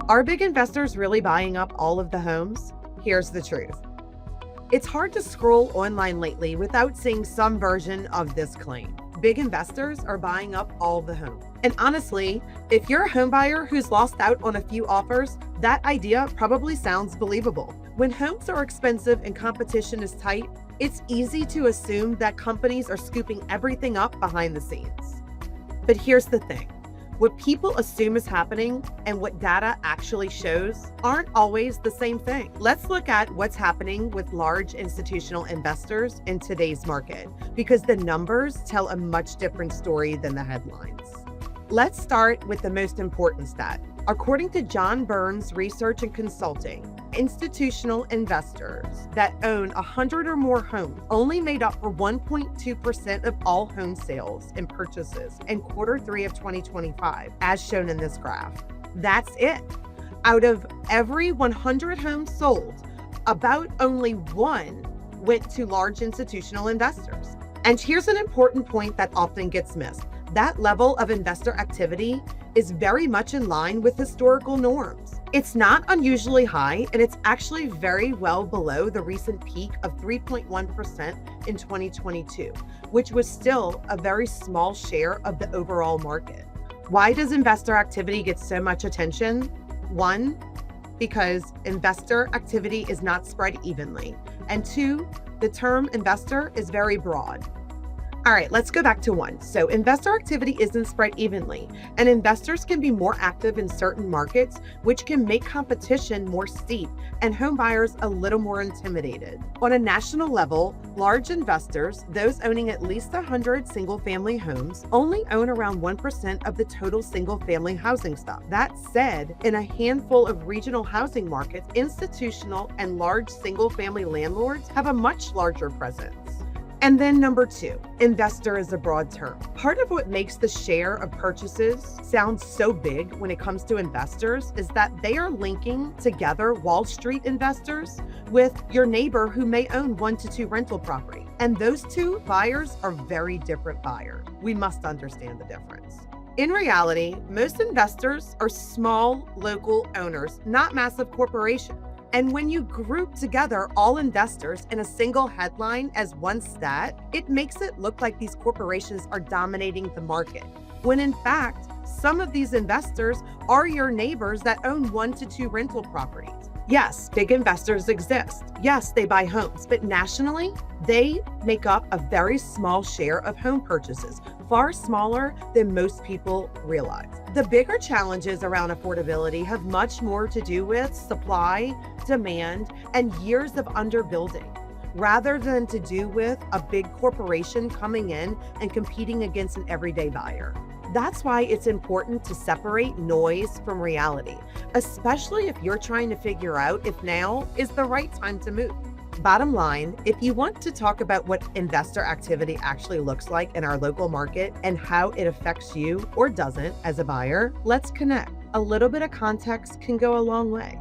Are big investors really buying up all of the homes? Here's the truth. It's hard to scroll online lately without seeing some version of this claim. Big investors are buying up all the homes. And honestly, if you're a home buyer who's lost out on a few offers, that idea probably sounds believable. When homes are expensive and competition is tight, it's easy to assume that companies are scooping everything up behind the scenes. But here's the thing. What people assume is happening and what data actually shows aren't always the same thing. Let's look at what's happening with large institutional investors in today's market, because the numbers tell a much different story than the headlines. Let's start with the most important stat. According to John Burns Research and Consulting, institutional investors that own 100 or more homes only made up for 1.2% of all home sales and purchases in Q3 of 2025, as shown in this graph. That's it. Out of every 100 homes sold, about only one went to large institutional investors. And here's an important point that often gets missed. That level of investor activity is very much in line with historical norms. It's not unusually high, and it's actually very well below the recent peak of 3.1% in 2022, which was still a very small share of the overall market. Why does investor activity get so much attention? One, because investor activity is not spread evenly. And two, the term investor is very broad. All right, let's go back to one. So investor activity isn't spread evenly, and investors can be more active in certain markets, which can make competition more steep and home buyers a little more intimidated. On a national level, large investors, those owning at least 100 single-family homes, only own around 1% of the total single-family housing stock. That said, in a handful of regional housing markets, institutional and large single-family landlords have a much larger presence. And then number two, investor is a broad term. Part of what makes the share of purchases sound so big when it comes to investors is that they are linking together Wall Street investors with your neighbor who may own 1 to 2 rental property. And those two buyers are very different buyers. We must understand the difference. In reality, most investors are small local owners, not massive corporations. And when you group together all investors in a single headline as one stat, it makes it look like these corporations are dominating the market, when in fact, some of these investors are your neighbors that own 1 to 2 rental properties. Yes, big investors exist. Yes, they buy homes, but nationally, they make up a very small share of home purchases, far smaller than most people realize. The bigger challenges around affordability have much more to do with supply, demand, and years of underbuilding, rather than to do with a big corporation coming in and competing against an everyday buyer. That's why it's important to separate noise from reality, especially if you're trying to figure out if now is the right time to move. Bottom line, if you want to talk about what investor activity actually looks like in our local market and how it affects you or doesn't as a buyer, let's connect. A little bit of context can go a long way.